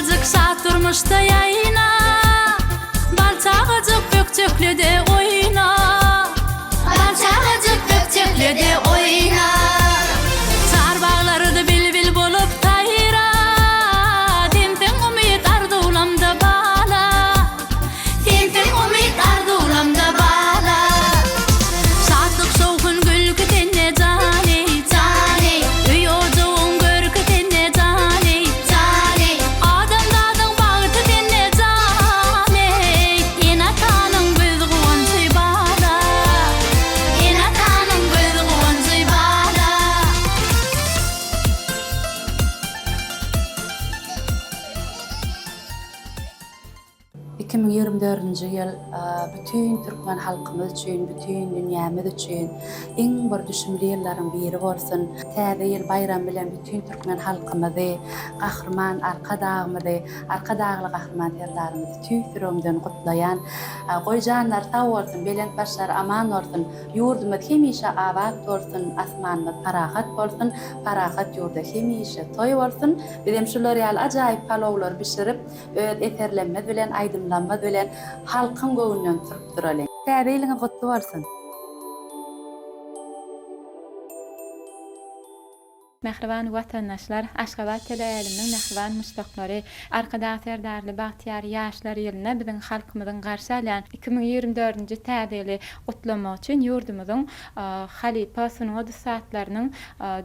Balçağıcık şat durmuşda yayına, balçağıcık bökçöklüde oyna, balçağıcık bökçöklüde oyna. Çarbağları da bil bolup tayra, tempen umit ardı ulamda bala, tempen umit ardı ulamda bala. Şatlık şovkun gülkü tenne cani, cani, üy ocuğun görkü tenne cani, cani. Adam dadın bağıtı tenne cani, ina tanın gözü guvancı bala, ina tanın gözü guvancı bala. 2024-nji ýyl bütün Türkmen halkymyz üçin, bütün dünýämiz üçin iň bir düşümli ýyllaryň biri bolsun. Täze ýyl bayram bilen bütün Türkmen halkymyzy, gahrman arka dagymyzy, arka dagly gahrman terlerimizi tüýsüremden gutlaýan, goýjanlar sag bolsun, belent başlar aman bolsun, ýurdumyz hemişe abad bolsun, asmanymyz parahat bolsun, parahat ýurda hemişe toý bolsun. Bizem şular ýaly ajaýyp palawlar bişirip, öz eterlenmez bilen aýdymlanmaz bilen halkyň göwünden turup duraly. Täze ýylyňyz gutly bolsun. Mehriban watandaşlar, Aşgabat teleýäriniň mehriban muştaklary, arkada serdarly bagtyar ýaşlar ýylyna biziň halkymyzyň garşy alan 2024-nji täzeli gutlamak üçin ýurdumyzyň halipa sunugy saatlarynyň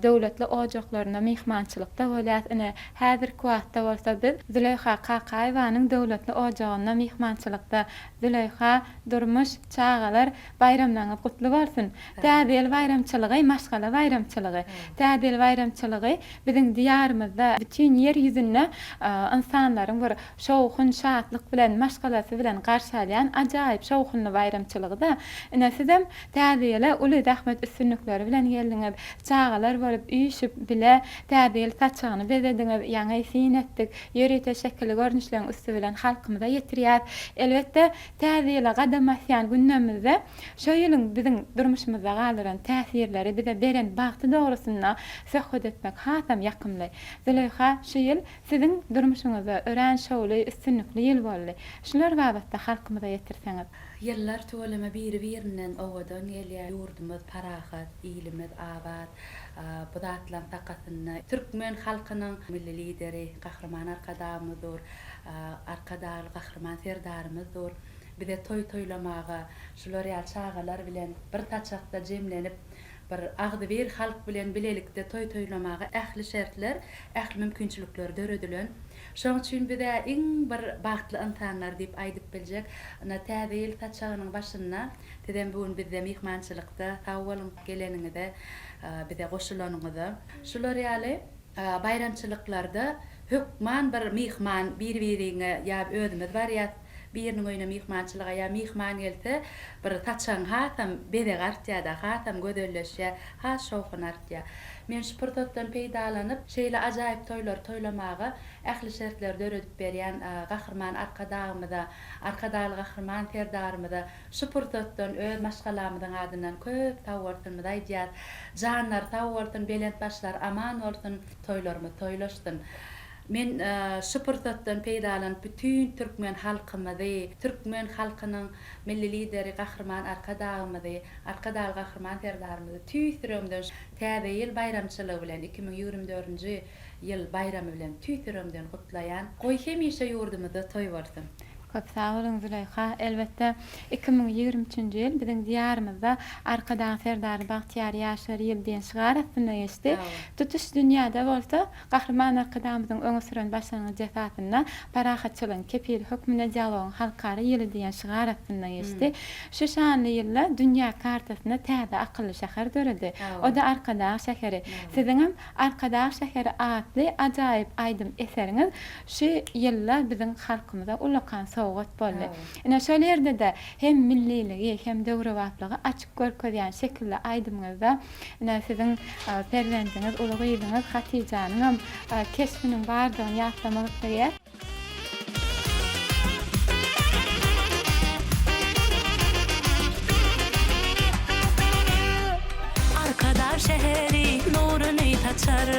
döwletli ojaklaryna mehmançylykda bolýar. Ine häzirki wagtda bolsa biz Züleyha Kakaýewanyň döwletli ojagyna mehmançylykda. Züleyha durmuş çağalar bayramlaryňyz gutly bolsun. Täzeli bayramçylygy, maşgala bayramçylygy. Täzeli bayramçylygy biziň diýarymyzda bütün ýer ýüzünde insanlaryň bir şowkun, şatlyk bilen, maşgalasy bilen garşalayan ajaýyp şowkunly bayramçylygy-da. Ine sizem täzeli uly rahmet üstünlikleri bilen geldiňiz. Çağalar bolup üýşüp bile täzeli saçagyny bezediňiz, ýaňy sin etdik. Ýöri teşekkürli görnüşleriň üstü bilen halkymyza ýetirýär. Elbetde täzeli gadamaýan gündemizde şo ýylyň biziň durmuşymyza galyran täsirleri bize beren bagty dogrusyna söhbet etmek hasam ýakymly. Züleyha, şu ýyl siziň durmuşyňyza ören şowly üstünlikli ýyl boldy. Şular babatda halkymyza ýetirseňiz. Ýyllar tolama biri-birinden owadan gelýär. Ýurdumyz parahat, iýlimiz abad, bu zatlan takatyny Türkmen halkynyň milli lideri, gahrman arkadamyzdyr, arkadaly gahrman serdarymyzdyr. Bize toýlamaga, şular ýa çağalar bilen bir taçakda jemlenip bir agdy bir halk bilen bilelikde toýlamaga ähli şertler, ähli mümkinçilikler döredilen. Şoň üçin bize iň bir bagtly insanlar diýip aýdyp biljek. Ana täze taçagynyň başynda, dedem bugün bizde mehmançylykda, tawalym geleniňizde, bize goşulanyňyzda. Şular ýaly bayramçylyklarda hökman bir mehman bir-biriňe ýa özümiz bar ýa biriniň öýüne mehmançylyga ýa mehman gelse bir taçan hasam bede gartýa-da, hasam gözelleşýär, has şowkun artýar. Men şu pırtatdan peýdalanyp şeýle ajaýyp toýlar toýlamaga ähli şertler döredip berýän gahrman arkadagymyza, arkadaly gahrman terdarymyza şu pırtatdan öz maşgalamyzyň adyndan köp tawwartymyz aýdýar. Janlar tawwartyn, belent başlar aman bolsun, toýlarmy toýlaşdyn. Men şu pırsatdan peýdalanyp bütün Türkmen halkymyzy, Türkmen halkynyň milli lideri gahrman arkadagymyzy, arkadaly gahrman terdarymyzy tüýsüremden täze ýyl bayramçylygy bilen 2024-nji ýyl bayramy bilen tüýsüremden gutlaýan goý hemişe ýurdumyzda toý bolsun. Köp sağ olun Züleyha. Elbette 2023-nji ýyl biziň diýarymyzda arkadan serdar bagtyar ýaşlar ýyl diýen şygaratsyna geçdi. Tutuş dünýäde bolsa gahrman arkadamyzyň öňe süren başlanyň jefatyna parahatçylygyň kepil hökmüne jalawyn halkary ýyly diýen şygaratsyna geçdi. Şu şanly ýylda dünýä kartasyna täze akylly şäher döredi. O da Arkadaş şäheri. Siziň hem Arkadaş şäheri adly ajaýyp aýdym eseriňiz şu ýylla biziň halkymyza ulakan sowgat boldy. Ine şol ýerde de hem milliligi hem döwrewatlygy açyk görkezýän şekilde aýdymyzda ine siziň perwendiňiz, ulugyňyz Hatijanyň kesbiniň bardygyny ýatlamagy gerek. Arkadaş şehri nuruny taçar,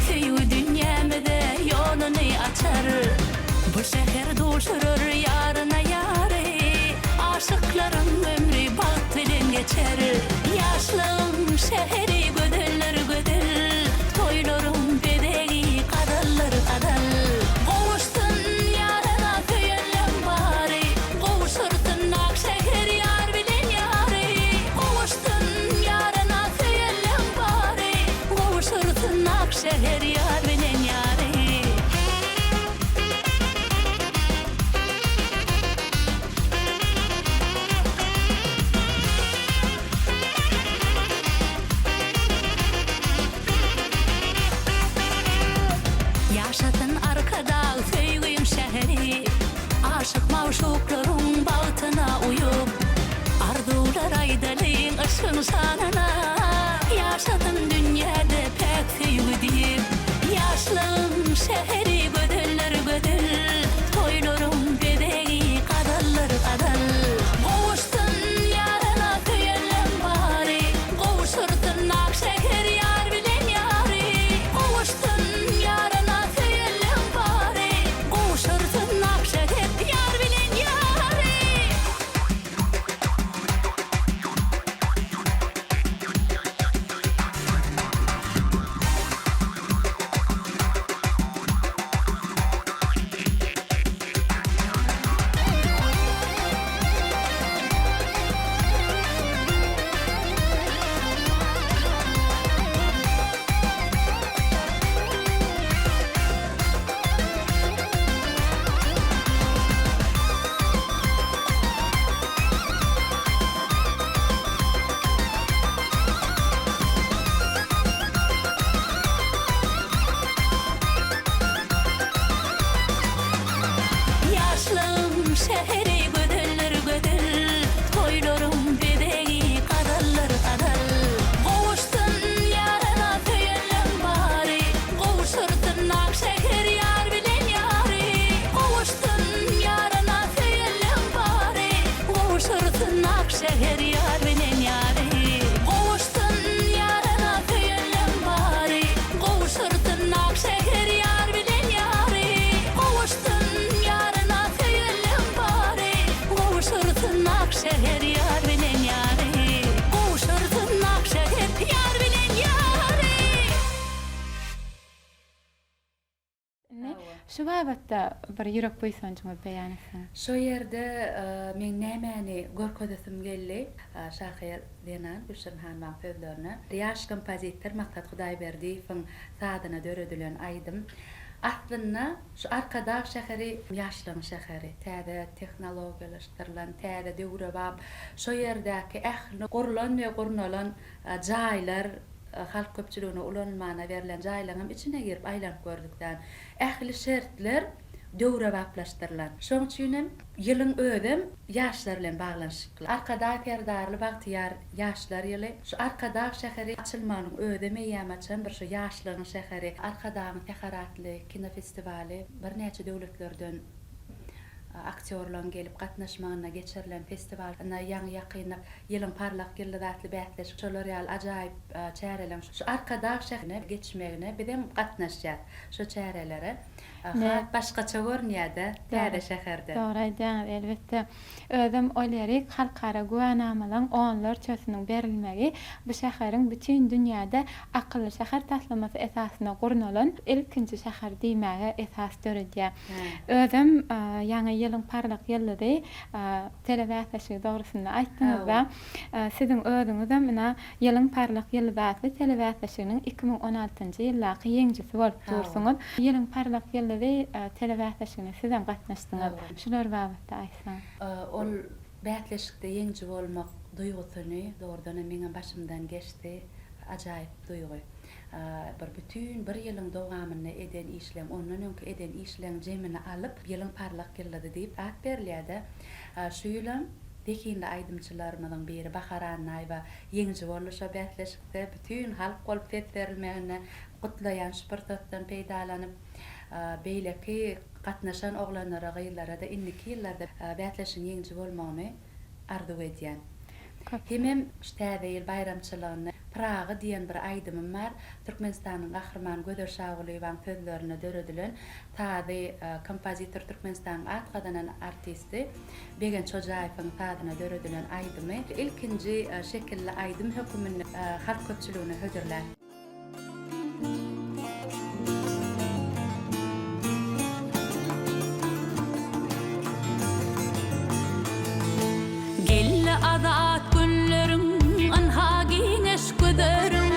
süýü dünýämde ýoluny açar. Bu şehir duşurur yarına yarı, aşıkların ömrü baht bilen geçer. Yaşlım şehri gödüller gödül, toylarım bedeği kadallar kadal. Kovuştun yarına köyellen bari, kovuşurtun Akşehir yar bilen yarı. Kovuştun yarına köyellen bari, kovuşurtun Akşehir yar bilen yarı. Yaşadın arkada söyleyeyim şehri, aşık mavşukların bağıtına uyup, ardular aydalın ışın sanana. Yaşadın dünyada pek sevgi deyip, yaşlım şehri gödüller gödül, toylarım bedeği kadallar kadal. Kovuştun yarına köyellen bari, kovuşurtun Akşehir yar bilen yarı. Kovuştun yarına köyellen bari, kovuşurtun Akşehir yar bilen yarı. Yaşlım şehri gödüller gödül, toylarım bedeği kadallar kadal. Kovuştun yarına köyellen bari, kovuşurtun Akşehir yar bilen yarı. Kovuştun yarına köyellen bari, kovuşurtun Akşehir yar bilen yarı. Kovuştun yarına köyellen bari, kovuşurtun Akşehir yar bilen yarı. Kovuştun yarına köyellen bari, kovuşurtun Akşehir yar bilen yarı. Kovuşurtun Akşehir yar bilen yarı. Ne? Şu babatda bir yürek boysançyňy beýan etseň. Şo ýerde men nämäni görkedesim geldi. Şahir Lenan Gülşenhan sözlerine. Ýaş kompozitör Maksat Hudaýberdiýewiň sadyna döredilen aýdym. Aslında şu arkada şehri yaşlan şehri, täze tehnologiýalaşdyrylan, täze döwre bap, şo ýerdäki ähli gurulan we gurnalan jaýlar, halk köpçüligine ulanmana verilen jaýlaryň içine girip aýlanyp gördükden ähli şertler döwre baplaşdyrylan. Şoň üçin ýylyň ödem ýaşlar bilen baglanyşykly. Arkada perdarly bagtyar ýaşlar ýyly. Şu arkada şäheri açylmanyň ödemi ýamaçan bir şu ýaşlaryň şäheri. Arkadaň teharatly kino festivali bir näçe döwletlerden aktyorlar gelip gatnaşmagyna geçirilen festivalna ýaňy ýakynyp ýylyň parlak ýyldatly bätleş şolar ýaly ajaýyp çärelen şu arkada şäherine geçmegine bizem gatnaşýar. Şu çärelere başgaça görnýärde täze şäherde. Dogry aýdýaňyz elbetde. Özüm oýlaryk halkara güwänamalaryň onlar çösüniň berilmegi bu şäheriň bütün dünýäde akylly şäher taslamasy esasyna gurnalan ilkinji şäher diýmäge esas döredýär. Özüm ýaňy ýylyň parlak ýyllary telewäsleşigi dogrusynda aýtdyňyz we siziň özüňiz hem mena ýylyň parlak ýyllary telewäsleşiginiň 2016-njy ýyllaky ýeňjisi bolup dursuňuz. Ýylyň parlak ýyllary telewäsleşigine sizem gatnaşdyňyz. Şular babatda aýtsaň. Ol bätleşikde ýeňji bolmak duýgusyny doğrudan meňe başymdan geçdi. Ajaýyp duýgu. Bir ýylyň dowamyny eden işlem, ondan öňki eden işlem jemini alyp ýylyň parlak ýyllady diýip at berilýärdi. Şu ýylam dekinde aýdymçylarymyň biri Baharan Naýba ýeňji boluşa bätleşikde bütün halk bolup berilmegine gutlaýan şpyrtatdan peýdalanyp beýleki gatnaşan oglanlara gyýlara da inniki ýyllarda bätleşiň ýeňji bolmagyny arzu edýän. Hemem ştäze ýyl bayramçylygyny Praga diýen bir aýdymym bar. Türkmenistanyň gahrman Göder Şagulyň sözlerine döredilen tazy kompozitor Türkmenistanyň atgadanan artisti Begen Çojaýewiň tazyna döredilen aýdymy ilkinji şekilli aýdym hökümini halk köpçüligine höderler. Gelle azat günlerim anha gineş göderim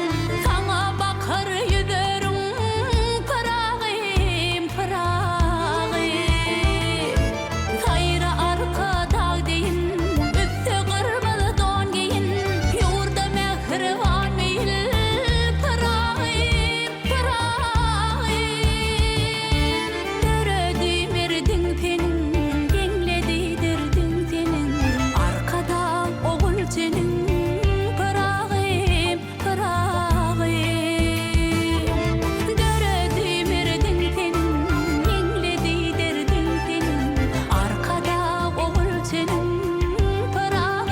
sana bakar yüzerim parağım kayra arka dağ deyin üstü kırmızı don giyin yurda mehrivan meyil parağım döredim erdin senin gengledidirdin senin arkada oğul senin parağım döredim erdin senin gengledidirdin senin arkada oğul senin parağım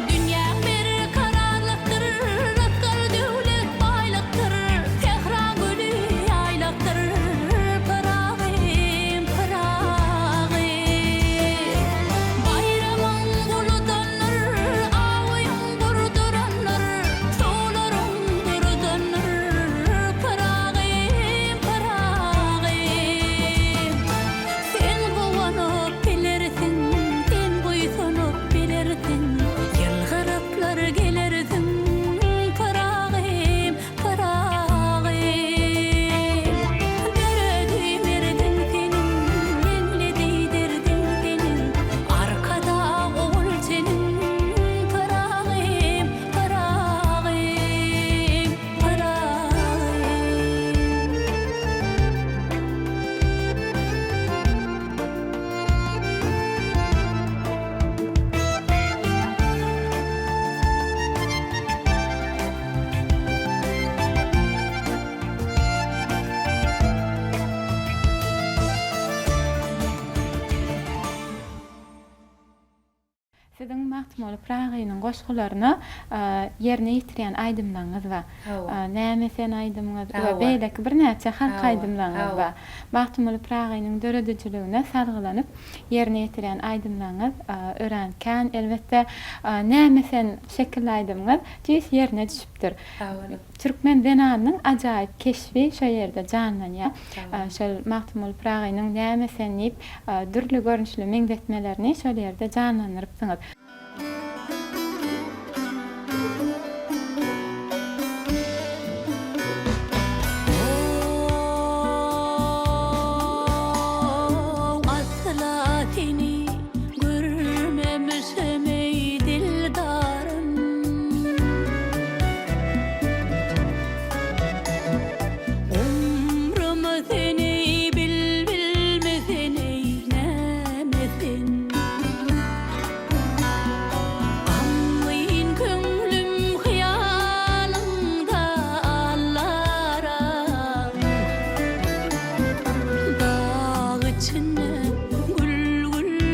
Dünya bir kararlıktır, rızkar devlet baylıktır, tehran gülü yaylaktır, parağım bayramın guludanır, ağıyın burduranır, soğuların durdanır, parağım sen kovanıp bilirsin, sen buysunup bilirsin, yılgırıplar gelirsin, parağım döredim erdin senin, gengledidirdin senin, arkada oğul senin, parağım Sizin Mahtumly Pragynyň goşgularyny ýerine ýetiren aýdymlaryňyz we näme sen aýdymyňyz we beýleki bir näçe halk aýdymlaryňyz we Mahtumly Pragynyň döredijligine sargylanyp ýerine ýetiren aýdymlaryňyz örenken elbetde näme sen şekilli aýdymyňyz jys ýerine düşüpdir. Türkmen denanyň ajaýyp keşfi şo ýerde janlanýar. Şol Mahtumly Pragynyň näme sen diýip dürli görnüşli meňzetmelerini şol ýerde janlandyrypsyňyz. Asla seni görmemişim ey dildarım, ömrümü seni bilmesin ey nämesin. Anlayın köngülüm hıyalımda allaram, dağ içine gül gül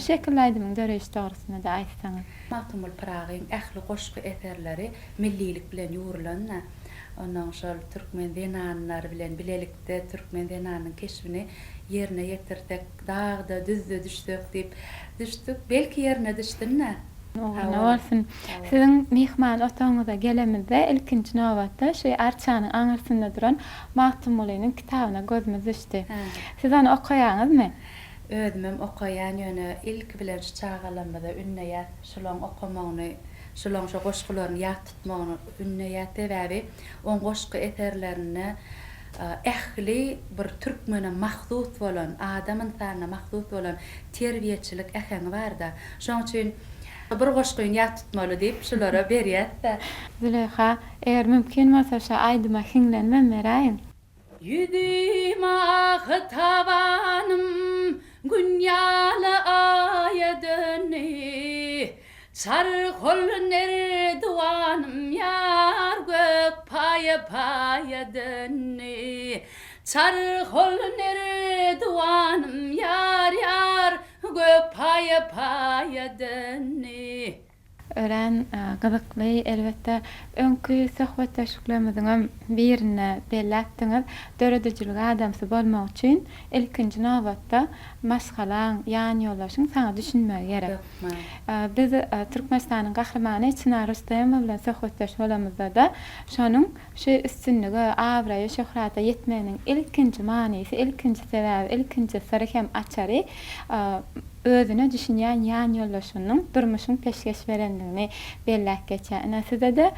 şekilde aydymyň döreş dogrusyna da aýtsaňyz. Mahtumul Pragyň ähli goşgy eserleri millilik bilen ýurulanna. Ondan şol türkmen denanlar bilen bilelikde türkmen denanyň keşbini yerine ýetirdik, dagda, düzde düşdük diýip düşdük. Belki yerine düşdünna. Oňa bolsun. Siziň mihman otaňyza gelemizde ilkinji nowatda şu arçanyň aňyrsynda duran Mahtum Ulynyň kitabyna gözümiz düşdi. Siz onu okaýaňyzmy? Özümem okaýan ýöne ilk bilen şu çağalamada ünneýät, şolaň okamagyny, şolaň şu goşgularyny ýat tutmagyny ünneýät sebäbi on goşgy eserlerini ähli bir türkmene mahdut bolan, adamyň sanyna mahdut bolan terbiýeçilik äheňi barda. Şoň üçin bir goşgyny ýat tutmaly diýip şolara berýär. Züleyha, eger mümkin bolsa şu aýdyma hiňlenmem beraýyn. Yüdüm ah tavanım günyalı aya dönü Sarhol nerduanım yar gök paya paya dönü Sarhol nerduanım yar yar gök paya paya dönü Ören gyzykly elbetde öňkü söhbetdeşiklerimiziň birine bellätdiňiz. Döredijiligi adamsy bolmak üçin ilkinji nowatda maşgalaň, ýany ýolaşyň saňa düşünmek gerek. Biz Türkmenistanyň gahrymany Çınar Rustayemow bilen söhbetdeş bolamyzda da şonuň şu üstünligi, awraýa, şöhrata ýetmeginiň ilkinji manysy, ilkinji sebäbi, ilkinji sirri hem açary özüne düşünýän ýan ýollaşynyň durmuşyň peşkeş berendigini bellek geçer. Näsede de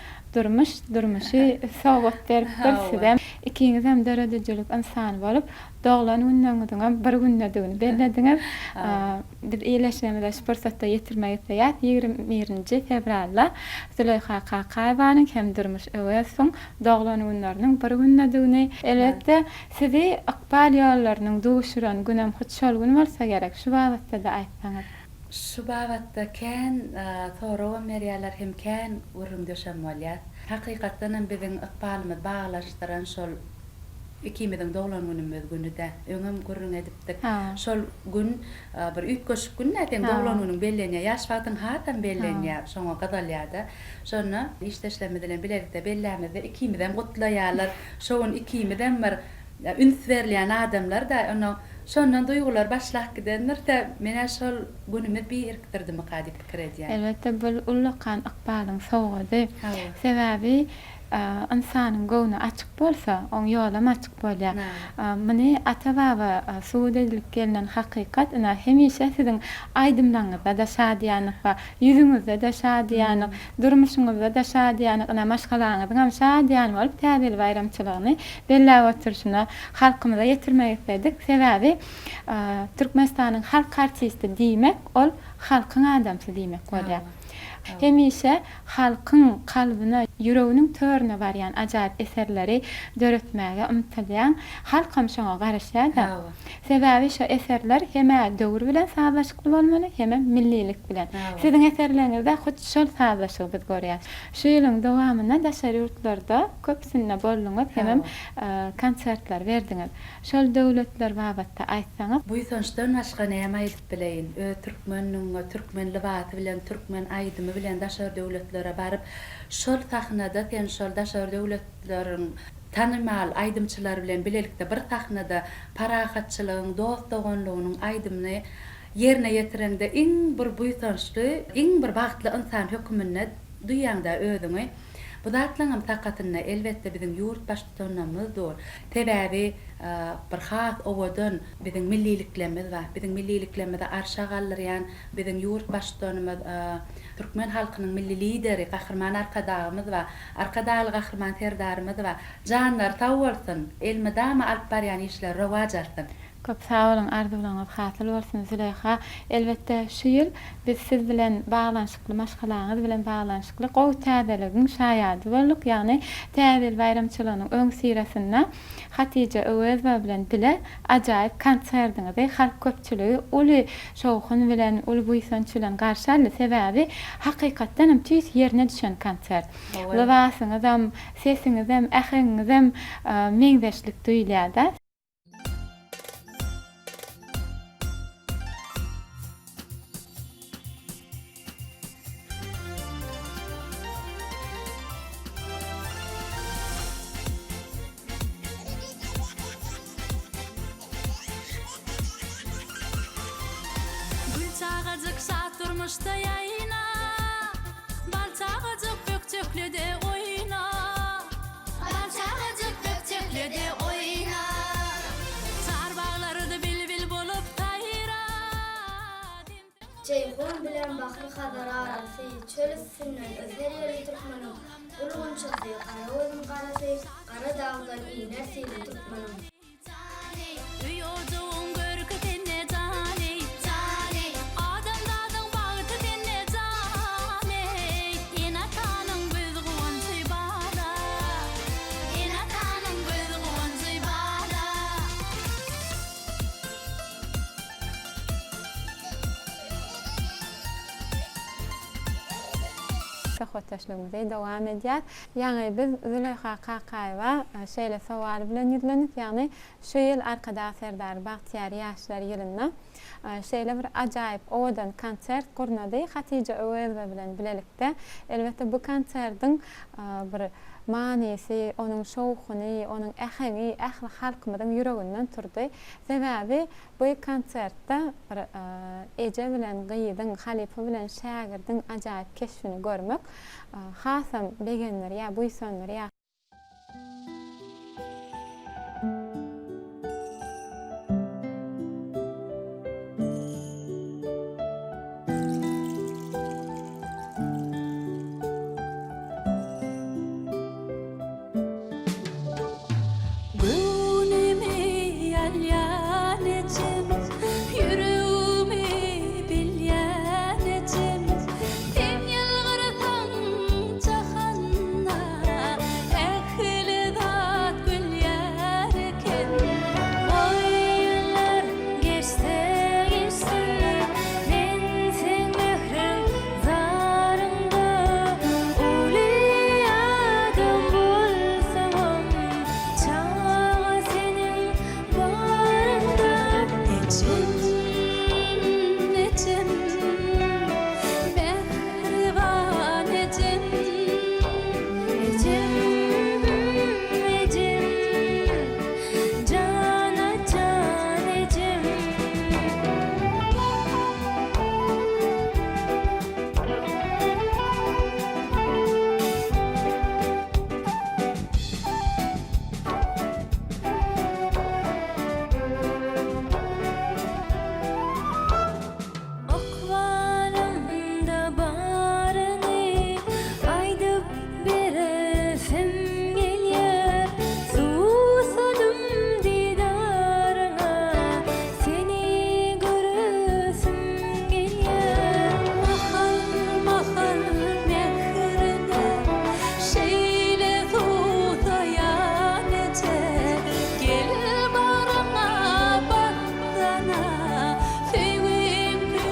durmuşy sowgat berip size ikiňiz hem döredijilik insan bolup doglan günnäňiziň bir günnädigini bellediňiz. Biz iýleşmede şu pursatda ýetirmek isleýär. 21 fevralda Züleyha Kakaýewanyň hem durmuş öwesüň doglan günleriniň bir günnädigini elbetde sizi akbal ýollarynyň duşuran günem hoşal gün bolsa gerek. Şu babatda da aýtsaňyz. Şu babatda kän soraw merýärler hem kän urun döşem bolýar. Hakykatdan biziň akbalymyz baglaşdyran şol ikimiziň doglan günümiz günüde öňem gurrun edipdik. Şol gün bir ütköş gün nädem doglan günüň bellenýär, ýaş wagtyň hatan bellenýär, şoňa gadalýarda. Şonu işleşlemedilen bilelikde bellämizde ikimizden gutlaýarlar. Şoň ikimizden bir üns berilýän adamlar da onu şondan duygular başlak gidenler de mene şol günümi bir irktirdi mi kadip pikir edýär. Elbette bu ullakan akbalyň sowgady. Sebäbi insanyň göwüne açyk bolsa, oň ýolam açyk bolýar. Meni ata-baba suwd edilip gelinen hakykat ina hemişe siziň aýdymlaryňyzda da şadýanyk we ýüzüňizde de şadýanyk, durmuşyňyzda da şadýanyk, ina maşgalaryňyz hem şadýan bolup täbil bayramçylygyny belläp oturşyna halkymyza ýetirmek istedik. Sebäbi Türkmenistanyň halk artisti diýmek ol halkyň adamsy diýmek bolýar. Hemişe halkyň kalbyna, yüreginiň törüne barýan ajaýyp eserleri döretmäge umtylýan halk hem şoňa garaşýar da. Sebäbi şu eserler hem döwür bilen saglaşykly bolmaly, hem millilik bilen. Siziň eserleriňizde hut şol saglaşyk biz görýäs. Şu ýylyň dowamyna daşary ýurtlarda köpsine bolýaňyz, hem konsertler berdiňiz. Şol döwletler babatda aýtsaňyz. Bu ýysançdan başga näme aýdyp bileýin? Türkmeniň, türkmen libaty bilen, türkmen aýdymy bilen daşary döwletlere baryp şol sahnada sen şol daşary döwletleriň tanymal aýdymçylar bilen bilelikde bir sahnada parahatçylygyň, dost doganlygynyň aýdymyny yerine ýetirende iň bir buýsançly, iň bir bagtly insan hökümine duýýanda özüňi bu zatlaryň takatyna elbetde biziň ýurt başçylarymyz dor. Sebäbi bir has owadan biziň milliliklerimiz we biziň milliliklerimizde arşa gallyrýan biziň ýurt başçylarymyz Türkmen halkynyň milli lideri, gahrman arkadagymyz we arkadaly gahrman serdarymyz we janlar taw bolsun, elmedama alyp barýan işler rowaj alsyn. Köp sağ olun, arzularınız hasyl bolsun Züleyha. Elbette şu ýyl biz siz bilen baglanşykly maşgalaňyz bilen baglanşykly gowy täzeligiň şaýady bolduk. Ýani täzel bayramçylygynyň öň sirasynda Hatice Öwezba bilen bile ajaýyp konserdiňizde halk köpçüligi uly şowhun bilen, uly buýsançylan garşaly. Sebäbi hakykatdan hem tüýs ýerine düşen konsert. Libasyňyz hem, sesiňiz hem, äheňiz hem meňzeşlik duýulýar da. Yağışta yayına Balçağıcık bökçöklü de oyna Balçağıcık bökçöklü de oyna Çarbağları da bilbil bolup tayra Ceyhun bilen baklı kadar arası, çöl üstünden özer yeri Türkmen'im. Ulgun çıktı, kara oyun karası, kara dağdan iner seyri Türkmen'im. Üy ocuğun görkü tenne cane Adam dadın bağıtı tenne cane Ina tanın göz guvancı bala Ina tanın göz guvancı bala Hoşlaşlığımıza devam edýär. Yani biz Züleyha Kakaýewa şeýle sowal bilen ýüzlenip, yani şu ýyl arkada Serdar Bagtyar ýaşlar ýylyna şeýle bir ajaýyp owadan konsert gurnady Hatice Öwelba bilen bilelikde. Elbetde bu konsertiň bir manysy, onuň şowkuny, onuň ähemi, ähli halkymyň ýüreginden turdy. Sebäbi bu konsertde bir Ece bilen Gyýdyň, Halipa bilen Şägirdiň ajaýyp keşfini görmek hasam begenler ýa buýsanlar ýa Gönlümü yalyan ettim, yüreğimi bilyan ettim. Sen yalvarsan cahanna, ehli zat gül yerken. Oy yıllar geçse geçse, ben sen mehrim zarında. Uli adam bulsam, çağa senin barında. Necim, mehriban necim. Necim, cana can necim. Okvalımda barını aydıp biresim gelýär. Susadım didarına, seni göresim gelýär. Mahal mahal mehrine, şeýle susayan ece. Gel barana baktana, sevimli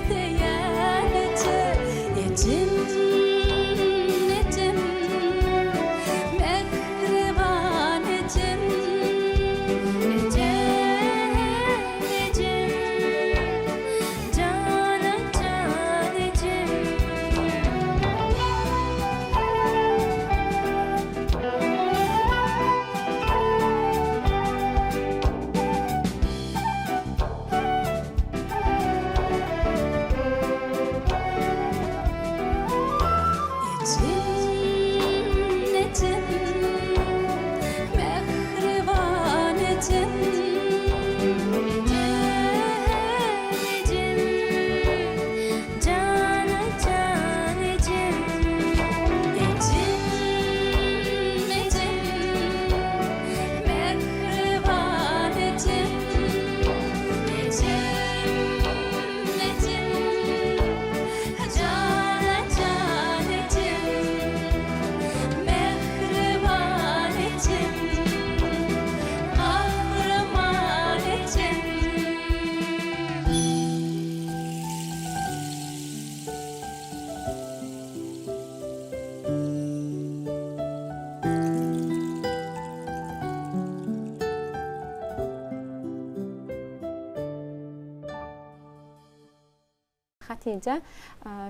diyen ece. Necim, necim, mehriban necim. Necim, necim, cana can necim. Necim, necim, mehriban necim. Necim, cana can necim. Necim, necim, mehriban necim. Necim, necim, cana can necim. Mehriban necim, kahraman necim. Hatice,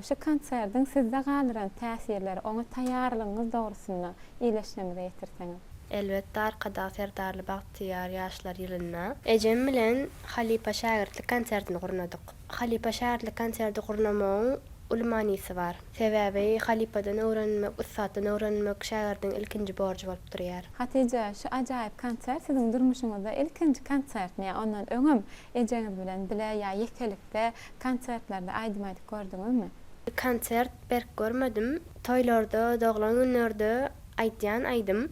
şu konsertin sizde galyran täsirleri, onu taýýarlygyňyz dogrusyna iýleşmemize ýetirseňiz. Elbette arkada Serdarly Bahtiyar ýaşlar ýylyna. Ejem bilen Halipa şähertlik konsertini gurnadyk. Halipa şähertlik konserti gurnamagyň ulmanysy bar. Sebäbi Halipadan öwrenmek, ustatdan öwrenmek şäherdiň ilkinji borjy bolup durýar. Hatice, şu ajaýyp konsert siziň durmuşyňyzda ilkinji konsertmi? Ondan öňüm ejeňiz bilen bile ýa ýekelikde konsertlerde aýdyp gördüňizmi? Konsert berk görmedim. Toýlarda, doglan günlerde aýdýan aýdym.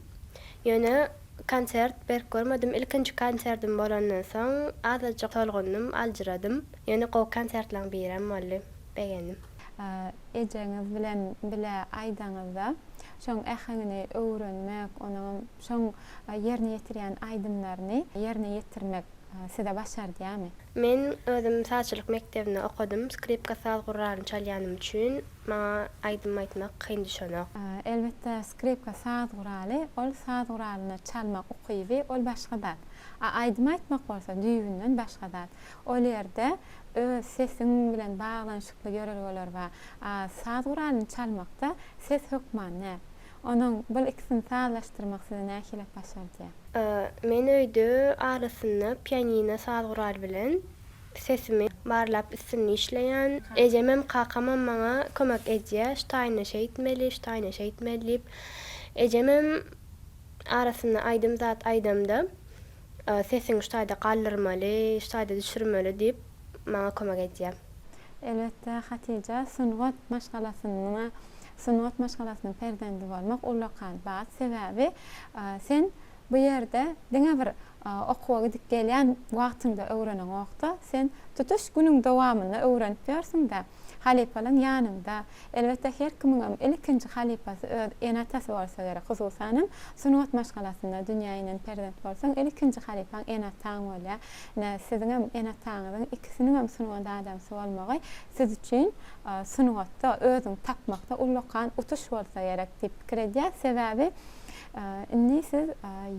Ýöne konsert berk görmedim. İlkinji konsertim bolandan soň azaja tolgundum, aljyradym. Ýöne gowy konsertlaryň birem boldy. Beğendim. Ejeňiz bilen bile aýdaňyzda şoň ähäňini öwrenmek, onuň şoň ýerine ýetirýän aýdymlaryny ýerine ýetirmek size başardýamy? Men özüm saççylyk mektebinde okudum. Skripka saz gurralyny çalýanym üçin maňa aýdym aýtmak kyn düşenok. Elbette skripka saz guraly, ol saz guralyny çalmak ukyby, ol başga zat. Aýdym aýtmak bolsa düýbünden başga zat. Ol ýerde öz sesiň bilen baglanşykly görelgeler we saz guralyny çalmakda ses hökman näp. Onuň bu ikisini sazlaşdyrmak size nähilep başardýar? Men öýde arasyny pianino saz guraly bilen sesimi barlap üstüni işleyen ejemem kakamam maňa kömek edýär. Ştaýna şeýitmeli, ştaýna şeýitmeli. Ejemem arasyny aýdym zat aýdymda sesiň ştaýda galdyrmaly, ştaýda düşürmeli diýip maňa kömek edýär. Elbette Hatice, sungat maşgalasynyň perdendi bolmak ullakan bat sebäbi sen bu ýerde diňe bir okuwa gidip gelýän wagtynda öwrenen wagtda sen tutuş günüň dowamyny öwrenip ýarsyň-da Halipalaň ýanynda. Elbette her kimiň ilkinji halipasy öz enatasy bolsa gerek. Hususan sungat maşgalasyna dünýäniň perdent bolsaň ilkinji halipaň enataň bolýar. Siziň enataňyzyň ikisiniň hem sungat adamsy bolmagy siz üçin sungatda özüň tapmakda ullakan utuş bolsa gerek diýip pikir edýär. Sebäbi inni siz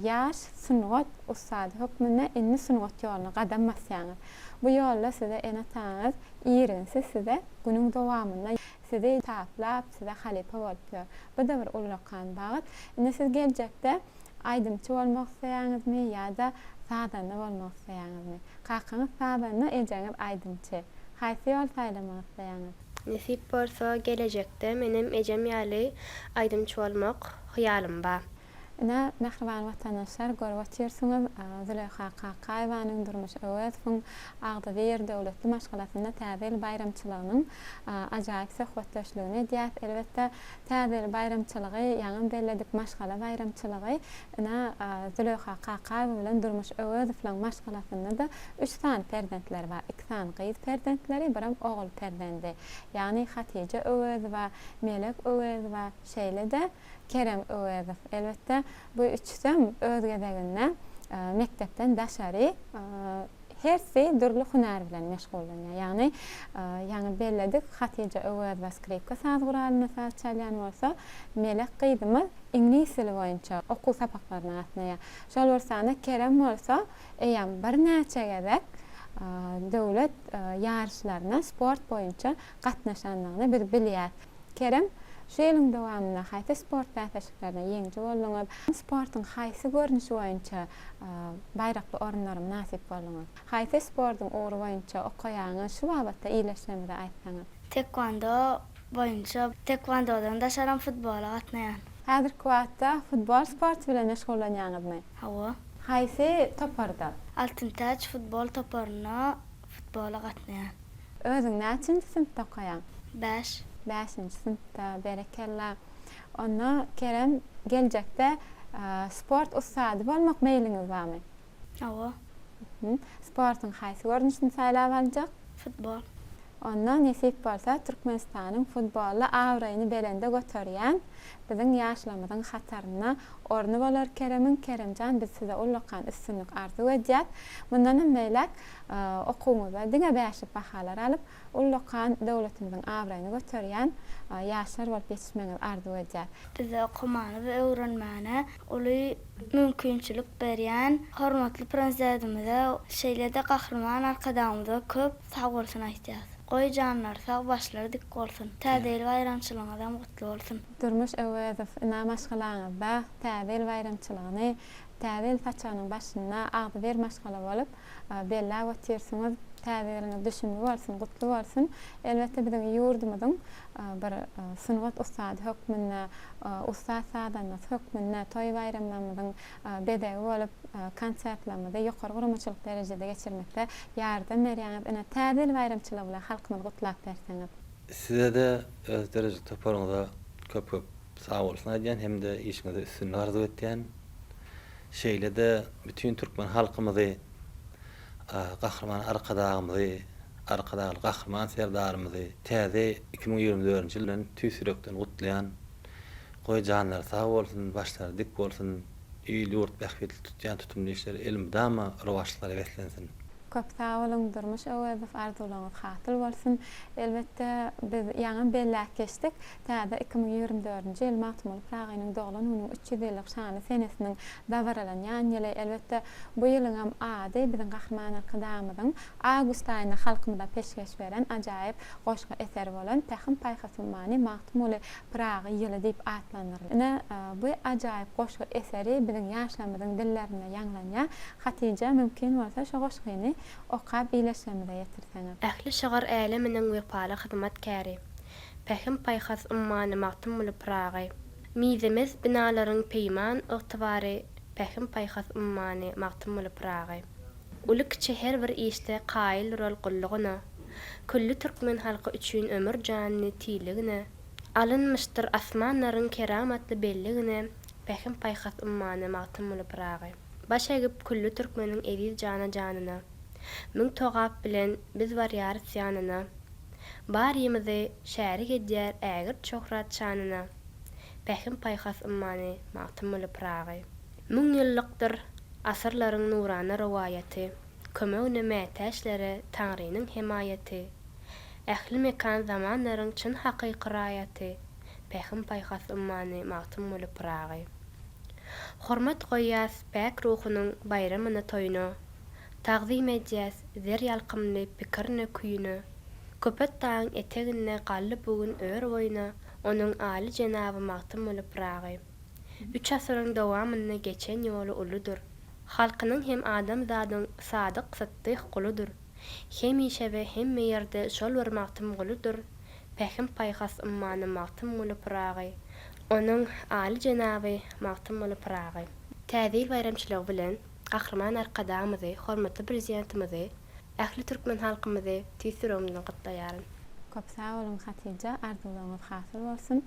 ýaş sungat ustady hökmünde inni sungat ýolyna gadam basýaňyz. Bu ýolda size enataňyz ýerinsiz size günüň dowamynda size taplap, size halipa bolup ýör. Bu da bir ullakan bagyt. Inni siz geljekde aýdymçy bolmak isleýäňizmi ýa-da sadany bolmak isleýäňizmi? Kakaňyz sadany, ejeňiz aýdymçy. Haýsy ýol saýlamak isleýäňiz? Nesip bolsa gelecekde menim ejem ýaly aýdymçy bolmak hyýalym bar. Ina mehriban vatandaşlar görüp ýersiňiz Züleyha Kakaýewanyň durmuş öwetiniň Agdaýer döwletli maşgalasyna täzel bayramçylygynyň ajaýyp söhbetleşligini edýär. Elbette täzel bayramçylygy ýaňy belledik maşgala bayramçylygy ina Züleyha Kakaýew bilen durmuş öwetiniň maşgalasyna da 3 san perdentler bar. 2 san gyýyz perdentleri, biram ogul perdendi. Ýani Hatice öwet we Melek öwet we şeýle-de Kerem öwet. Elbette bu üçsem özgedeginden mektepden daşary hersi durly hunar bilen meşgullanýar. Ýani belledik Hatice öwet we skripka saz guralyny saz çalýan bolsa, Melek gyýdymy ingliz dili boýunça okuw sapaklaryna gatnaýar. Şol bolsa Kerem bolsa eýam bir näçe gerek döwlet ýarşlaryna sport boýunça gatnaşandygyny bir bilýär. Kerem şu ýylyň dowamyna haýsy sport täşiklerine ýeňji boldyňyz? Sportyň haýsy görnüşi boýunça baýrakly orunlarym nasip boldyňyz? Haýsy sportyň ogry boýunça okaýaňyz, şu wagtda iýleşmegide aýtsaňyz? Tekvando boýunça tekvandodan da şaram futbola gatnaýan. Häzirki wagtda futbol sporty bilen meşgullanýaňyzmy? Hawa. Haýsy toparda? Altyntaç futbol toparyna futbola gatnaýan. Özüň näçinji sinipde okaýan? 5. 5-nji sinipde, berekella. Onda Kerem geljekde sport ustady bolmak meýliňiz barmy? Hawa. Sportyň haýsy görnüşini saýlap aljak? Futbol. Onda nesip bolsa Türkmenistanyň futbolla awraýyny belende göterýän biziň ýaşlamyzyň hataryna orny bolar Keremjan biz size ullakan üstünlük arzu edýär. Bundan meýlek okuwňyzda diňe bäşip bahalar alyp ullakan döwletimiziň awraýyny göterýän ýaşlar bolup ýetişmegiňizi arzu edýär. Bize okumany we öwrenmäne uly mümkinçilik berýän hormatly prezidentimize şeýlede gahrman arkadamyza köp sag bolsun aýtýar. Goý janlar sag başlary dik bolsun. Täzel bayramçylygyňyz hem gutly bolsun. Durmuş öwetiniň maşgalaňyzda täzel bayramçylygyny, täzel paçanyň başyna agdyber maşgala bolup bella otursyňyz, täzeliniň düşümli bolsun, gutly bolsun. Elbetde biziň ýurdumyzyň bir sünwat ustady hökmünde, usta sadanat hökmünde toy bayramlarymyzyň bedegi bolup konsertlerimizi ýokary guramaçylyk derejede geçirmekde ýardam berýäňiz. Ene täzel bayramçylyk bilen halkymy gutlap berseňiz. Size de öz derece toparınızda köp sağ olsun diyen hem de işinize üstünlük arzu etdiyen şeyle de bütün Türkmen halkımızı kahraman arkadaşlı kahraman serdarımızı täze 2024-nji ýylyň tüýsürekden gutlayan goý janlar sağ olsun, başlary dik bolsun, ýyl ýurt bähbetli tutýan tutumly işler elimdama rowaşlyklara beslensin. Köp sağ olun Durmuş Öwedov, arzuwlaryňyz hatyl bolsun. Elbetde biz ýaňy bellek geçdik. Täze 2024-nji ýyl Matmuly Pragynyň dogulanynyň 300 ýyllyk şany senesiniň dawralan ýany elbetde bu ýylyň hem ady biziň gahryman arkadaşymyzyň awgust aýynda halkymyza peşkeş beren ajaýyp goşgy eser bolan Pähim Paýhasymany Matmuly Pragy ýyly diýip atlandyryl. Bu ajaýyp goşgy eseri biziň ýaşlarymyzyň dillerine ýanglanýar. Hatice mümkin bolsa şo goşgyny okap iyileşmemize yetirseňiz. Ähli şagar äleminiň wepaly hyzmatkäri. Pähim Paýhas ummany Matmuly Pragy. Mizemiz binalaryň peýman ygtybary Pähim Paýhas ummany Matmuly Pragy. Ulukçy her bir işte qaýyl rol gullugyna, külli türkmen halky üçin ömür janyny tiýligine, alınmışdyr asmanlaryň keramatly belligine Pähim Paýhas ummany Matmuly Pragy. Baş egip külli türkmeniň eziz janyna, Müň togap bilen biz barýar ýanyna, bar ýemyzy şärik edýär ägir çohrat şanyna. Pähim Paýhas ummany Matmuly Pragy. Müň ýyllykdyr asyrlaryň nurana rowayaty, kömegine mätäşlere Taňrynyň himayeti, ähli mekan zamanlaryň çyn hakyky raýaty. Pähim Paýhas ummany Matmuly Pragy. Hormat goýýas päk ruhunyň bayramyny toýuny, taqdim edýäs zer ýalkymly pikirne küýüni, köpet taň etegine gally bugün ör boýuna onuň aly jenaby Matmuly Pragy. 3 asyryň dowamyny geçen ýoly uludur. Halkynyň hem adam zadyň sadyk satdyk guludur. Hemişe we hemme ýerde şol bir magtym guludur. Pähim Paýhas ummany Matmuly Pragy. Onuň aly jenaby Matmuly Pragy. Täze bayramçylygy bilen Gahryman arkadaşymyzy, hormatly prezidentimizi, ähli türkmen halkymyzy tüýsüregimden gutlaýaryn. Köp sağ olun Hatice, arzuwlaryňyz hasyl bolsun.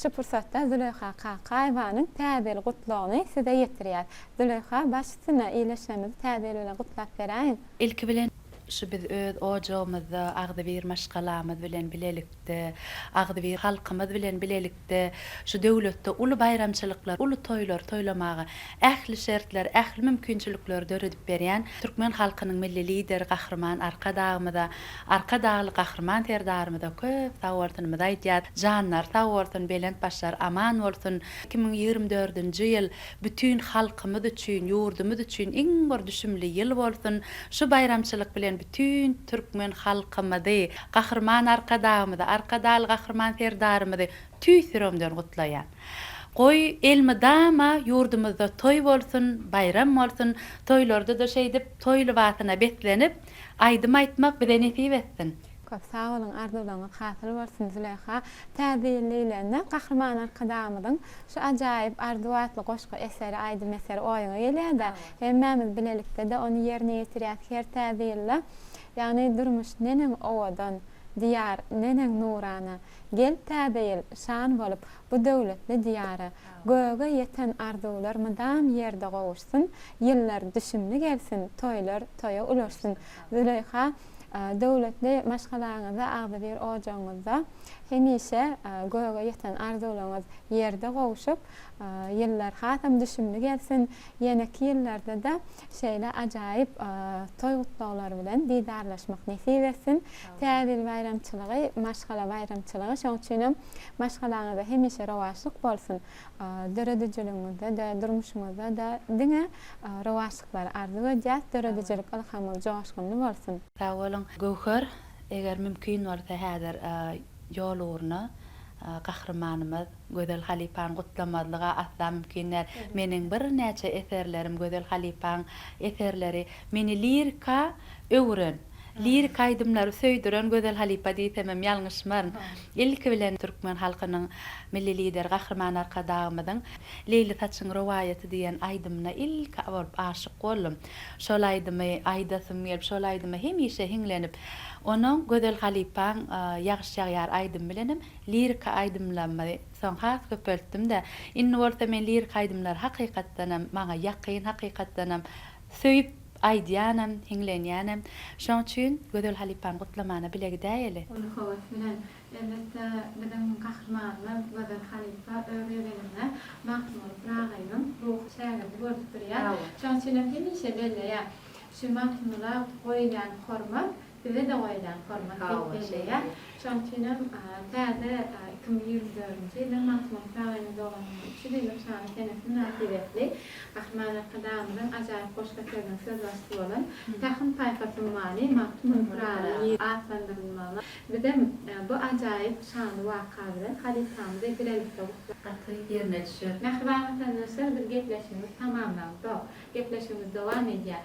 Şu pursatda Züleyha Kaqaýewanyň täzeli gutlagyny size ýetirýär. Züleyha, başysyna iyileşmemizi täzeli bilen gutlap berýän. İlki bilen şu biz öz ojagymyzda agdyr maşgalamyz bilen bilelikde, agdyr halkymyz bilen bilelikde, şu döwletde uly bayramçylyklar, uly toýlar toýlamagy, ähli şertler, ähli mümkinçilikler döredip berýän türkmen halkynyň milli lideri Gahryman arkadaşymyza, arkadaşly Gahryman terdarymyza köp sawardynymyza aýdýar. Janlar sawardyn belent başlar aman bolsun. 2024-nji ýyl bütün halkymyz üçin, ýurdumyz üçin iň bir düşümli ýyl bolsun. Şu bayramçylyk bilen bütün türkmen halkymyzy, Gahryman arkadaşymyzy, arkadaşly Gahryman terdarymyzy tüýsüregimden gutlaýan. Goý elmidama ýurdumyzda toy bolsun, bayram bolsun, toýlarda da şeýdip toýly watyna betlenip, aýdym aýtmak bilen nesip etsin. Köp sağ olun, arzuwlaryňyz hasyl bolsun Züleyha. Täzeýleýärne Gahryman arkadaşymyzyň şu ajaýyp arzuwatly goşgy eseri, aýdym eseri oýuňa gelýär-de, hemmemiz bilelikde de onu ýerine ýetirýär her täzeýle. Ýani Durmuş nenem owadan diyar nenem nurana gel täzeýil şan bolup bu döwletli diýara göge ýeten arzuwlar mydam ýerde gowuşsun, ýyllar düşümli gelsin, toýlar toýa ulaşsın. Züleyha, döwletli maşgalaňyzda, agdyr ojagyňyzda hemişe göge ýeten arzuwlaryňyz ýerde gowuşup, ýyllar hatam düşümli gelsin. Ýenek ýyllarda da şeýle ajaýyp toý gutlawlary bilen didarlaşmak nesip etsin. Täzeli bayramçylygy, maşgala bayramçylygy, şoň üçin maşgalaňyzda hemişe rowaşlyk bolsun. Döredijiliginiňizde de, durmuşyňyzda da diňe rowaşlyklar arzu edýär, döredijilik ilhamyň joşgynly bolsun. Sağ olun. Gowhar Eger mümkin bolsa häzir ýol uğruna kahramanymyz Gözel Halipaň gutlamadlyga asla mümkinler. Meniň bir näçe eserlerim Gözel Halipaň eserleri meni lirika öwren. Lirik aydımları söýdüren Gözel Halipa diýsemem ýalňyşmar. Ilki bilen türkmen halkynyň milli lider Gahryman Arkadagymyň Leyli Taçyň rowayaty diýen aydymyna ilki bolup aşyk boldum. Şol aydymy aýdasym gelip, şol aydymy hemişe hiňlenip, onuň Gözel Halipaň ýagşy ýar aydym bilenim lirika aydymlamy soň has köpeltdim-de. Inni bolsa men lirika aydymlar hakykatdanam maňa ýakyn, hakykatdanam söýüp aýdýanam, hiňlenýänam. Şoň üçin Gözel Halipaň gutlamany bilegi däýeli. Onu howas bilen elbetde biziň kahramanymyz Gözel Halipa öwrenine Mahmud Bragaýyň ruh şäherinde görüp durýar. Şoň üçin hemişe belli şu Mahmud'a goýulan hormat bize de goýulan hormat diýilýär. Şoň üçin täze 2024-nji ýylda Mahmud Bragaýyň doganyny 390 senesini näsibetli Gahryman Arkadagymyň ajaýyp goşga kelgen sözbaşy bolan Tahyn Paýfatymany Mahmud Bragaýy atlandyrylmaly. Bize bu ajaýyp şanly waka bilen Halipamyzy birlikde Gaty ýerine düşür. Nähwäňizden bir gepleşigimiz tamamlandy. Gepleşigimiz dowam edýär.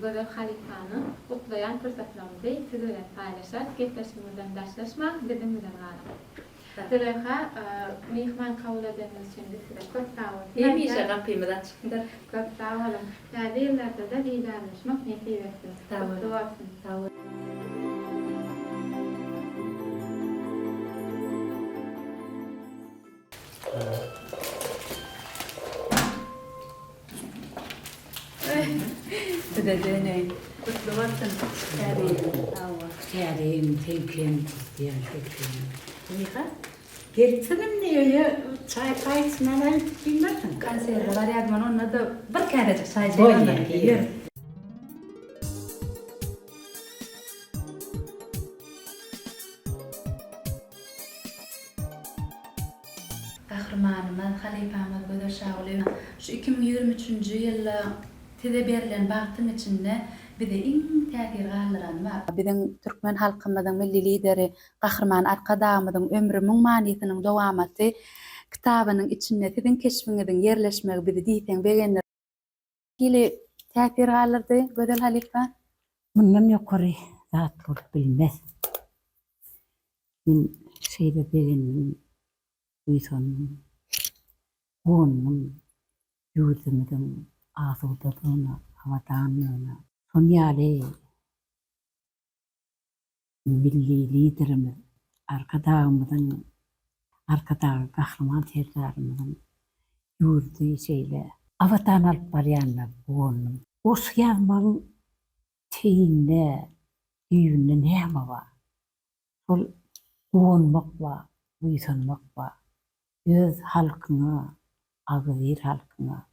Gözel Halipany gutlaýan pyrsatlarymyzy siz bilen paýlaşar, gepleşigimizden daşlaşmak bizim bilen galyp. Züleyha, mihman kabul edeniz için size çok sağ olun. Hemişe gapymyz açykdyr. Çok sağ olun. Täze ýyllarda da liderleşmek nesip etsin. Sağ olun. Kutlu olsun. Sağ olun. Dedene kutlu olsun. Yarın tevkim diyen şöyle. Niha? Gelsenim ne ya çay kayısına ben bilmezdim. Kanser var ya onunla da bir kerecik çay Boyun yer. Kahramanymyz Halipamyz Gözel Şaguly şu 2023-nji ýylda tede berilen bagtym içinde bize iň täsir galyran bar. Biziň türkmen halkymyzyň milli lideri Gahryman Arkadagymyň ömrü muňmanysynyň dowamaty kitabynyň içinde siziň keşfiňiziň yerleşmegi bizi diýsen begenler. Kili täsir galyrdy Gözel Halipa? Bundan yukarı zat bulup bilmez. Ben şeyde beğendim. Uysanım. Onun yüzümden ağzıldığına, havadanlığına. Sonyali milli liderimiz arkadağımızın, arkadağı kahraman terdarımızın yurdu şeyle avatan alıp barayanlar bu onun. O yazmanın teyinde, düğünde ne ama var? Sol uğunmak var, uysanmak var. Öz halkına, ağzıyır halkına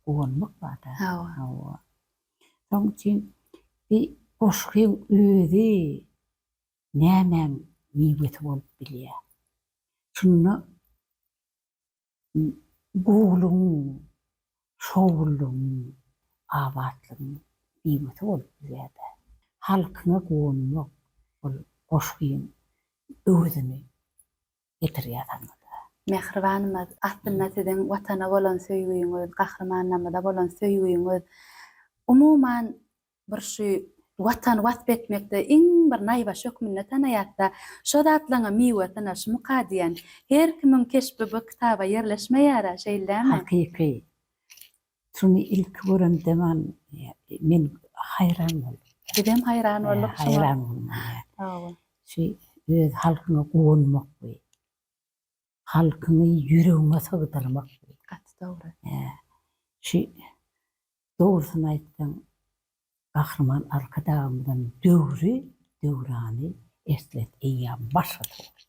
uğunmak var da. Hava. Onun için bir boşluğun özü nemen nimet olup biliyor. Şunu buğulun, şoğulun, avatlığın nimet olup biliyor da. Halkına uğunmak, boşluğun özünü getiriyor tanıdı. Mehribanymyz aslında siziň watana bolan söýgüýüňiz, gahrymanyňyza bolan söýgüýüňiz umuman bir şu watan wasp etmekde iň bir naýba şökmünde tanaýatda şo zatlaňa miwetine şu mukadiýan her kimiň keşbi bu kitaba yerleşmeýär şeýlerämi? Hakiki. Şunu ilk görende men hayran oldum. Gidem hayran bolduk şuna. Hayran oldum. Hawa. Şey, öz halkyna goýunmak bu. Halkyny ýüregine sığdyrmak bu. Gaty dogry. Şey, doğrusyny aýtsaň, Gahryman Arkadagymyň döwrany eslet eýýän başa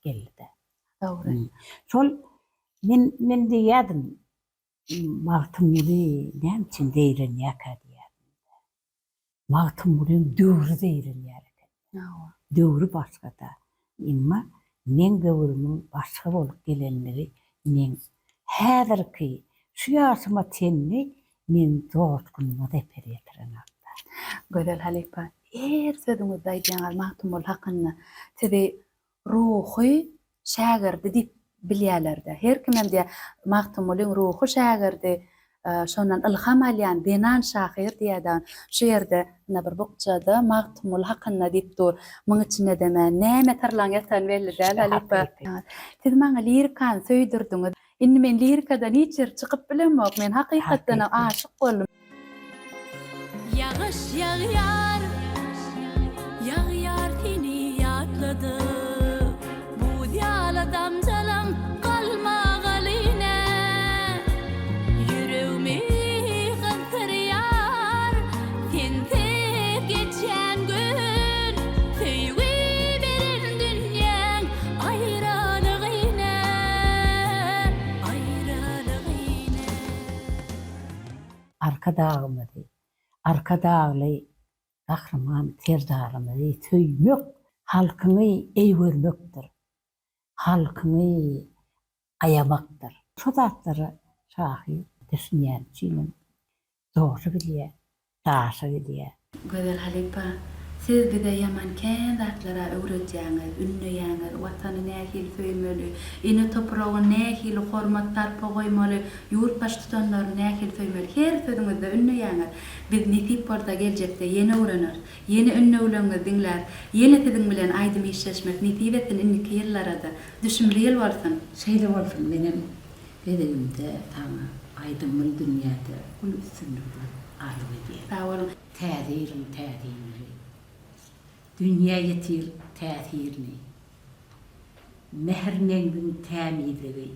geldi. Dogry. Şol men diýädim, magtymly näme üçin deýilen ýaka diýädim. Magtymly döwri deýilen ýaka. Hawa. Döwri başgada. Emma men döwrümiň başga bolup gelenleri men häzirki şu ýaşyma tenni men dogutgynyma da perýetiren akda. Gözel Halipa. Her sözüňizde aýdýan Magtumul hakyny tedi ruhy şägirdi dip bilýärler-de. Her kim hem Magtumulyň ruhy şägirdi, şondan ilham alýan Benan şahyr diýýärden. Şu ýerde bir bukjada Magtumul hakyny dip dur. Muň içinde deme näme tarlan ýatan belli däl Halipa. Siz maňa lirikan söýdirdiňiz. Indi men lirikadan hiçer çykyp bilemok. Men hakykatdan aşyk boldum. Yağış yağyar, yağyar seni yatladı. Bu diyala damcalan kalmagaline. Yüreğimi kızdırıyor, sen tek geçen gün. Tüyü verin dünyan ayrılığına, ayrılığına. Arka dağımı arka dağlı kahraman terdarımı töymök halkını eýwermekdir. Halkını ayamaktır. Şu zatları şahyr düşünýän çiğnim. Doğru bilýär, daşy bilýär. Gözel Halipa, siz bize yaman kän zatlara öwredýäňiz, ünleýäňiz, watany nähil söýmeli, ine topragyny nähil hormatlar goýmaly, ýurtbaş tutanlary nähil söýmeli. Her sözüňizde ünleýäňiz. Biz netip barda geljekde ýene öwrenir, ýene ünleýüňizi diňler, ýene siziň bilen aýdym işleşmek netibetden indiki ýyllarda düşünmeli ýyl bolsun. Şeýle bolsun benim dedegimde tamam aýdymyl dünýäde ul üstünlükli arwy diýer. Sağ olun. Täzirin täziri. Dünya yetir täzirini. Mehrnengin tämidligi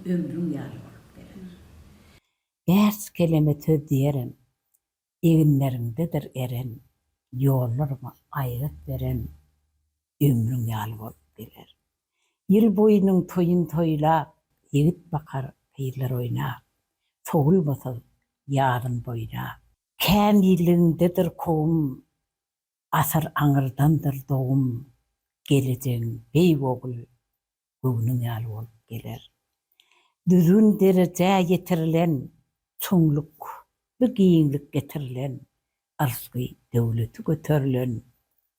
ömrüm ýaly bolup gelir. Gärs kelime söz diýerim. Eginlerimdedir eren, ýollarıma aýryp beren ömrüm ýaly bolup gelir. Ýyl boýunyň toýun toýlap, ýigit bakar peýirler oýnap, sowulmasa ýaryn boýlap. Kän ýylyňdedir kowum, asar aňyrdandyr dogum, geleceğin beýbogul göwnüň ýaly bolup geler. Düzün derejä ýetirilen çoňluk, bir giňlik getirilen, arsy döwleti göterilen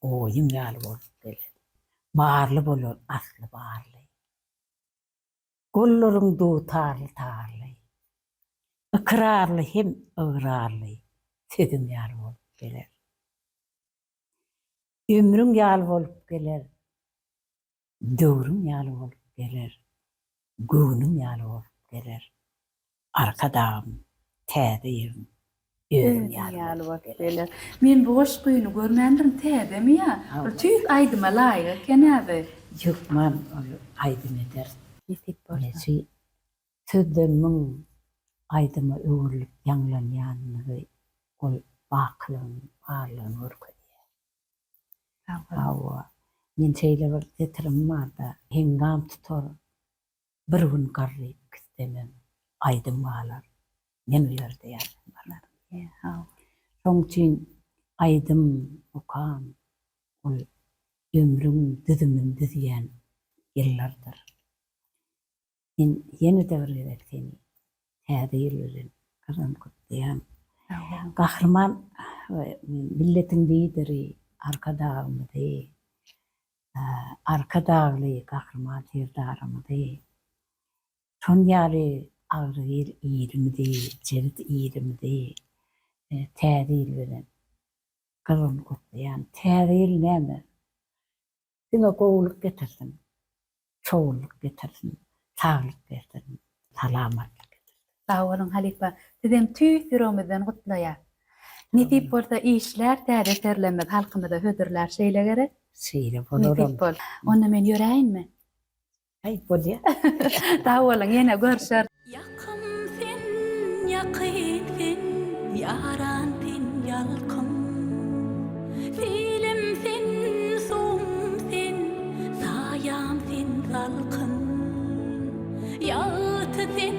oýun ýaly bolup geler. Barly bolar, asly barly. Gollaryň dutarly tarly. Ikrarly hem ıgrarly, sözüm ýaly bolup geler. Ömrüm ýaly bolup geler. Döwrüm ýaly bolup geler. Göwnüm ýaly bolup geler. Arka dağım, täze ýerim, ömrüm ýaly bolup geler. Men bu goş güýünü görmendim täzemi ýa? Bir tüýüp aýdyma laýyk kenäbi? Ýokman aýdym eder. Netip bolsa. Nesi sözlerimin aydıma öwürlüp ýanglanýanyny ol baklyň, barlygyny görkezýär. Hawa, men şeýle bir getirim barda, hengam tutar. Bir gün garryp gitmem, aýdym balar. Men ýerde ýaşaýar. Şoň üçin aýdym okam, ol ömrüm düzümün düzýän ýyllardyr. Men ýene döwürler seni. Täze ýylların kazan kutlayan. Kahraman milletin lideri, arka dağımıdı. Arka dağlı kahraman terdarımıdı. Son ýaly agry ýer ýerimidi, jerit ýerimidi. Täze ýylların kazan kutlayan. Täze ýyl näme? Diňe gowluk getirsin, çoğulluk getirsin, sağlyk getirsin, salamatlyk. Sağ olun Halipa. Sizem tüy ýüregimizden gutlaýar. Netip bolsa işler täze terlenmez, halkymyza hödürler şeýle gerek. Şeýle bolurum. Netip bol. Onda men ýöräýinmi? Ay bolýar. Sağ olun, ýene görüşer. Yakın fin, yakın fin, yaran fin yalkın. Filim fin, sum fin, sayam fin salkın. Yağıtı fin,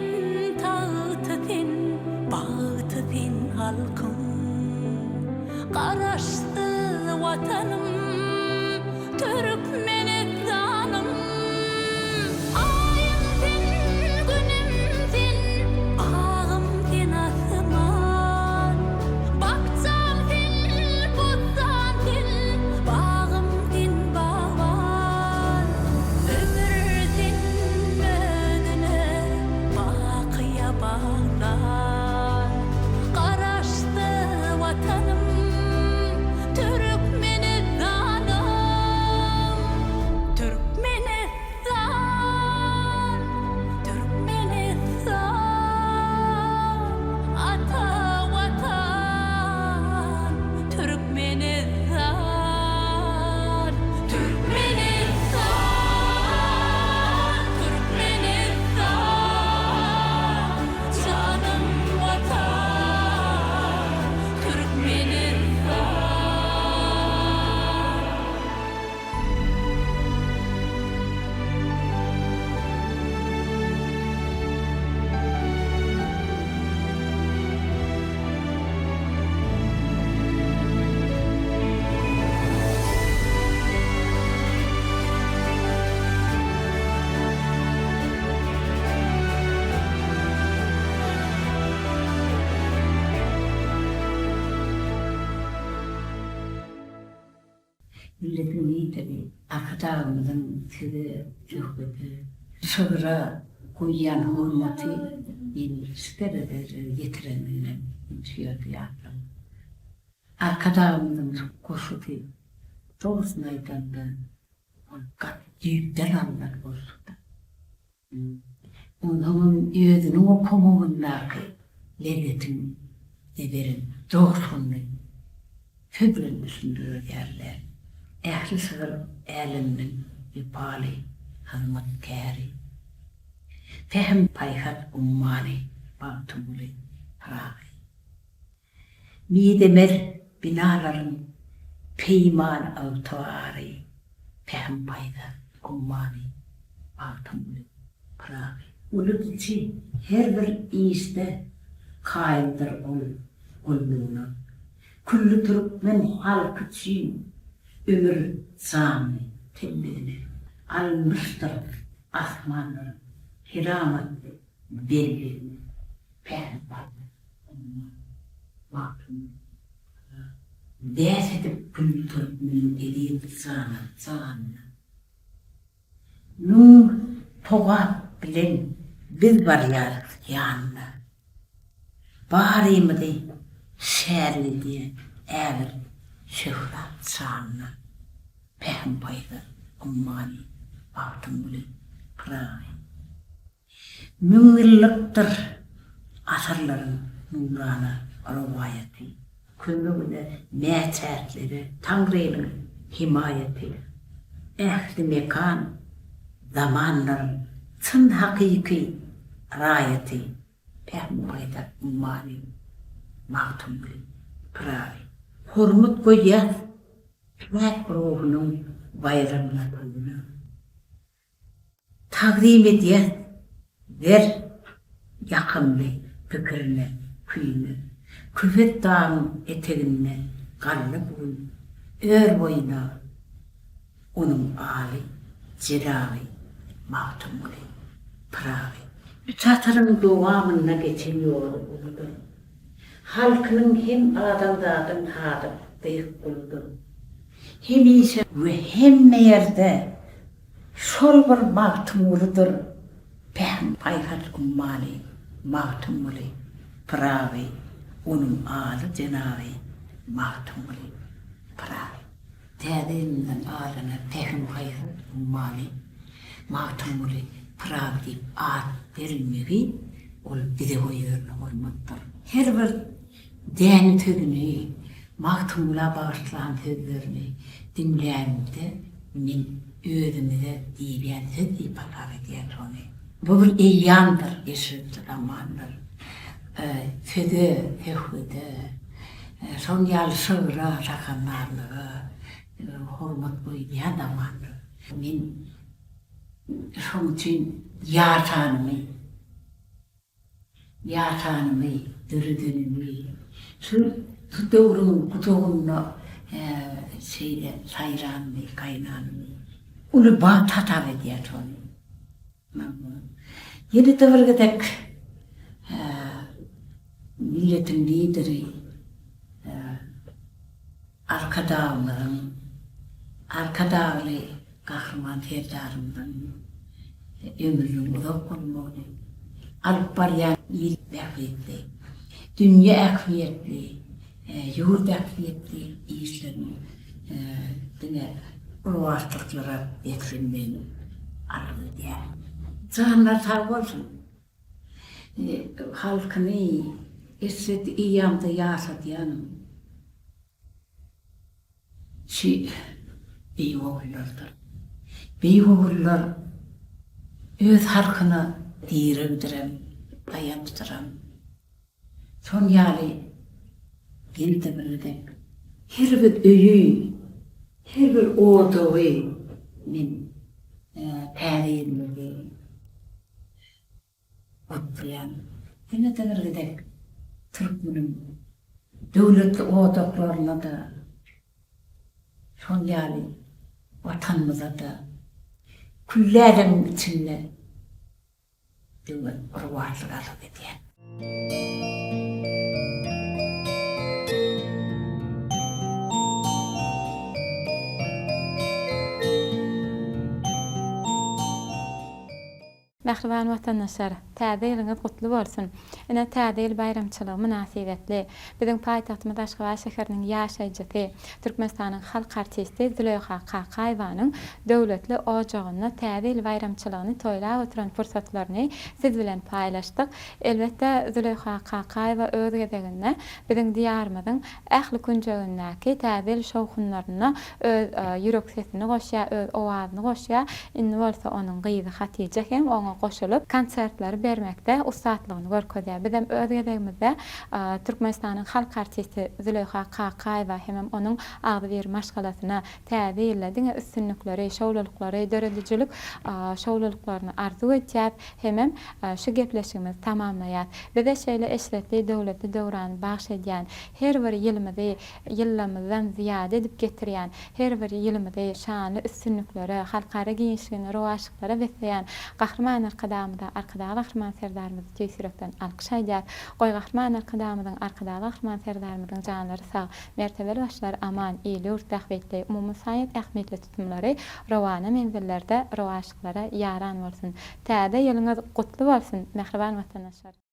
tağıtı fin, bağıtı fin halkın. Qaraşdy watanım, Türkmenistanım. Ayım fin, günüm fin, ağım fin asman. Bakçam fin, milletin lideri, akadağımızın tüde, cühbeti, şıgıra koyyan hurmatı yeni siterede getirenine tüyödü yaptım. Akadağımızın koşutu, doğrusunaydan da kat büyükten anlar koşutu. Onun ödünün o komuğundaki lezzetini verin, doğrusunlu, köbülün üstünde yerler. Ehli sığır elinin yupali, hızmet kâri. Fehm payhat ummani, bağtumuli, harahi. Midemel binaların peyman avtuari, fehm payhat ummani, bağtumuli, harahi. Ulut için her bir iyiste kaimdir olduğunu. Kullu Türkmen halkı için ömür sami tembelini almıştır asmanları, hirametli bellerini, pehlivatlı, vakfını. Ders edip kullu Türkmen'in edeyim sağanına. Nur toğat bilen biz var yanına. Bağırıyımı değil, şerli diye eğer şöhret sağına. Pehm payda, ummani, baktım bile, kırağın. Müngilliktir asırların nurana, rivayeti. Kümüğüne meçertleri, Tanrı'nın himayeti. Ehli mekan, zamanların tüm hakiki rayeti. Pehm payda, ummani, baktım bile, kırağın. Hurmut koyar, Mek ruhunun bayramına koyunu. Takdim ediyen, ver yakınlı fikirine, kuyunu. Küfet dağın eteğine, karlı boyun, ör boyuna, onun ağrı, cirağı, mahtumuli, pırağı. Çatırın doğamına geçen yolu uludur. Halkının hem adamdağın hadım, büyük uludur. Hem ise ve hem yerde şol bir mahtumuludur. Pehm payhat ummali, mahtumuli, pırağı, onun ağlı cenabı, mahtumuli, pırağı. Tədəyindən ağlına pehm payhat ummali, mahtumuli, pırağı deyip ağlı verilmeyi, ol bize koyuyorlar, olmaktır. Her bir dəyəni tügünü, mahtumla bağışlayan sözlerini dinleyenimde men özümüze diyen söz deyip atar ediyen onu. Bu bir eyyandır, eşitli zamandır. Sözü, fehvede, son yal şıvra rakanlarlığı, hurmat koyduğun zamandır. Men şunun için yaşanımı, dürüdünümü, şu doğrunun kutuğunla sayranımı, kaynağımı, onu bağ tatar ediyor onu. Yeni devirgedek milletin lideri, arkadağlı kahraman ferdarımdan ömrünün uzak olmalı. Alıp baryan il bekletli, dünya ekviyetli, yurt ekviyetli işlerini ulaştıklara beklenmeni arıyor diye. Canlar sağ olsun. Halkını esret iyamda yaşat yanım. Beyvoğullardır. Beyvoğullar öz halkına direvdirem, dayandıram. Son yali bir de bildik. Her bir öyü, her bir oğduğu min päriyinliği kutlayan. Yine de bildik. Türkmen'in devletli oğdaklarına da son yali vatanımıza da küllerin içinde devlet ruhlarla alıp ediyen. Mähriban watandaşlar, täze ýylyňyz gutly bolsun. Ine täze ýyl bayramçylygy münasibetli. Biziň paýtagtymyz Aşgabat şäheriniň ýaşaýjysy, Türkmenistanyň halk artisti Züleyha Qaqaýewanyň döwletli ojagyna täze ýyl bayramçylygyny toýlap oturan fursatlaryny siz bilen paýlaşdyk. Elbetde Züleyha Qaqaýewa öz gezeginde biziň diýarymyzyň ähli künjegindäki täze ýyl şowhunlaryna öz ýürek sesini goşýar, öz owazyny goşýar. Indi bolsa onuň gyzy Hatice hem oňa goşulyp konsertler bermekde ustatlygyny görkezýär. Bizim öz gezegimizde Türkmenistanyň halk artisti Züleyha Qaqaýewa hem onuň agdy bir maşgalasyna täze ýyla diňe üstünlikleri, şowlulukları, döredijilik şowluluklaryny arzu etýär. Hem şu gepleşigimiz tamamlaýar. Bize şeýle eşretli döwletli döwrany bagş edýän, her bir ýylymyzy ýyllamyzdan ziýade edip getirýän, her bir ýylymyzy şanly üstünlikleri, halkara giňişligini, rowaşlyklara besleýän Gahrman Arkadamyda arkadaky Gahrman serdarymyzy tüýsürekden alkyşaýdýar. Goý Gahrman Arkadamyzyň arkadaky Gahrman serdarymyzyň janlary sag, mertebeli başlar aman, ýyly urtahbetli, umumy saýat ähmetli tutumlary rowana menzillerde rowaşlyklara ýaran bolsun. Täze ýylyňyz gutly bolsun, mähriban watandaşlar.